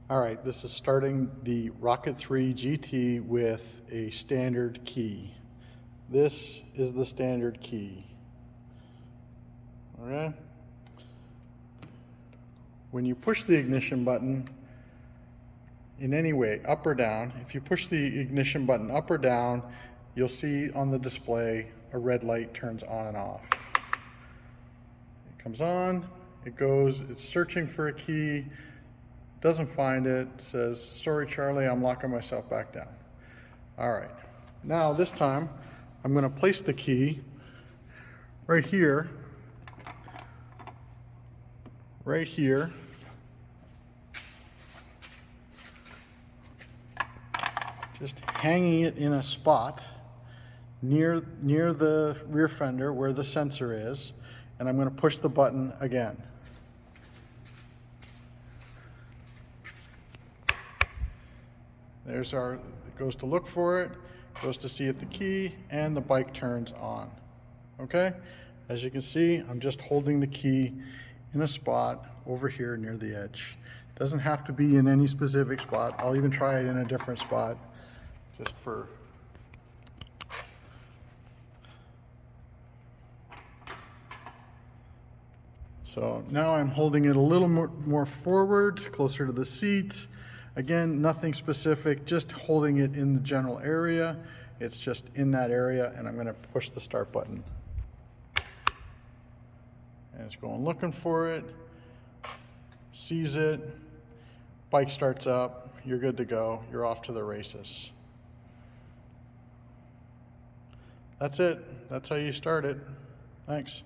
All right, this is starting the Rocket 3 GT with a standard key. This is the standard key. Okay? When you push the ignition button in any way, up or down, if you push the ignition button up or down, you'll see on the display a red light turns on and off. It comes on, it goes, it's searching for a key, doesn't find it, says, sorry Charlie, I'm locking myself back down. All right, now this time I'm going to place the key right here, just hanging it in a spot near the rear fender where the sensor is, and I'm going to push the button again. There's our, it goes to look for it, goes to see if the key, and the bike turns on. Okay? As you can see, I'm just holding the key in a spot over here near the edge. Doesn't have to be in any specific spot. I'll even try it in a different spot, just for... So now I'm holding it a little more forward, closer to the seat. Again, nothing specific, just holding it in the general area. It's just in that area, and I'm going to push the start button. And it's going looking for it, sees it, bike starts up, you're good to go, you're off to the races. That's it. That's how you start it. Thanks.